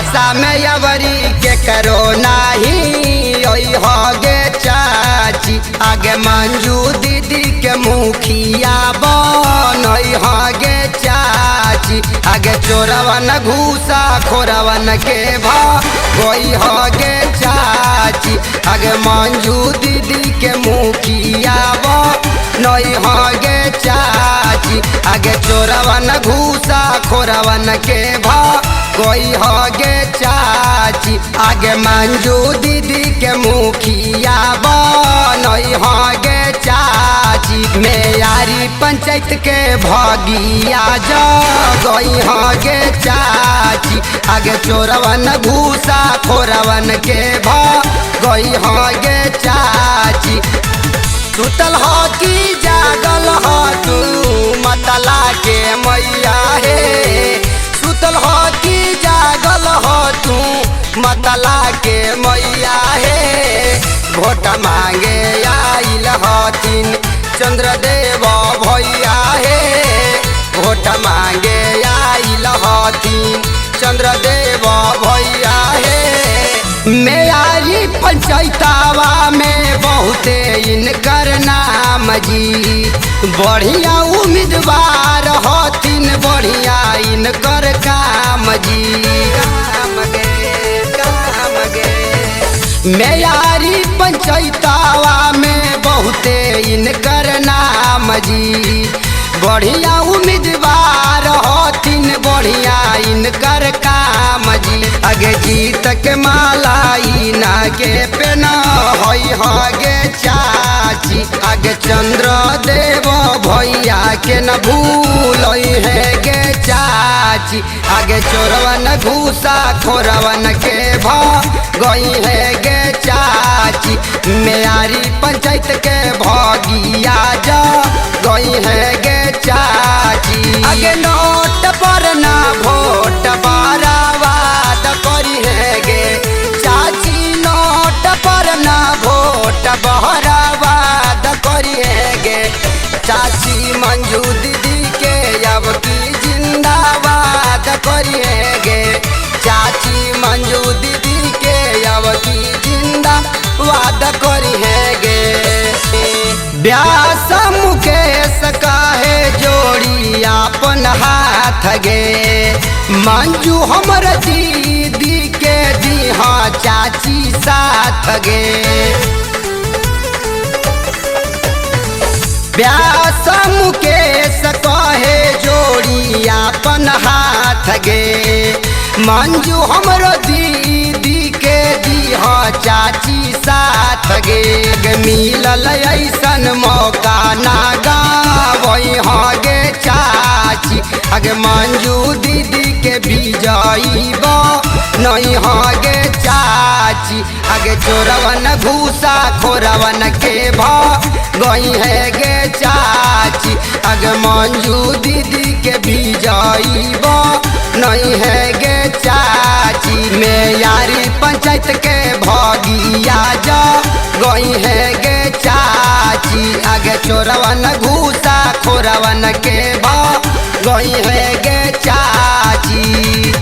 आशा में अवरी के करो नाही ओई हो गे चाची आगे मंजू दीदी के मुखिया बनई हो गे चाची आगे चोरवन घूसा खोरवन के भई हो गे चाची आगे मंजू दीदी के मुखिया बनई हो गे चाची आगे चोरवन घूसा खोरवन के कोई हो गे चाची आगे मंजू दीदी के मुखिया बनई हो गे चाची मेयारी पंचायत के भगिया जगई हो गे चाची आगे चोरवन घूसा खोरवन के भई हो गे चाची सुतल हो कि जागल हो तू मतला के मैया हे सुतल हो कि जागल हो तू मतला के मैया हे भोट मांगे आइल हथिन चंद्रदेव भैया हे भोट मांगे आइल हथिन चंद्रदेव भैया हे मेयारी पंचायतवा में बहुते इनकर नाम जी बढ़िया उम्मीदवार हथिन बढ़िया इनकर काम जी काम गे मेयारी पंचायतवा में बहुते इनकर नाम जी बढ़िया उम्मीदवार हथिन बढ़िया इनकर काम जी आगे जीत के माला इना के पेना होई हो गे चाची आगे चंद्रदेव भैया के न भूलई है गे चाची आगे चोरवन घूसा खोरवन के गई है गे चाची मेयारी पंचायत के भगिया जा गई है गे चाची आगे नोट पर ना वोट बराबाद करी है गे चाची नोट पर ना वोट बराबाद करी है गे चाची मंजू दीदी के अब की जिंदाबाद करी है गे चाची मंजू दीदी के अब की जिंदाबाद करी है गे व्यास मुकेश काहे जोड़ी अपन हाथ गे मंजू हमर दीदी के दीहा चाची साथ गे व्यास मुकेश कहे जोड़ी अपन हाथ गे मंजू हमर दीदी के दीहा चाची साथ गे मिलल ऐसन मौका ना गावई हो गे चाची आगे मंजू दीदी के विजयी नहीं हो गे चाची आगे चोरवन घूसा खोरवन के गई है गे चाची आगे मंजू दीदी के विजयी नहीं है गे चाची मेयारी पंचायत के भगिया जा गई है गे चाची आगे चोरवन घूसा खोरवन के गई है गे चाची।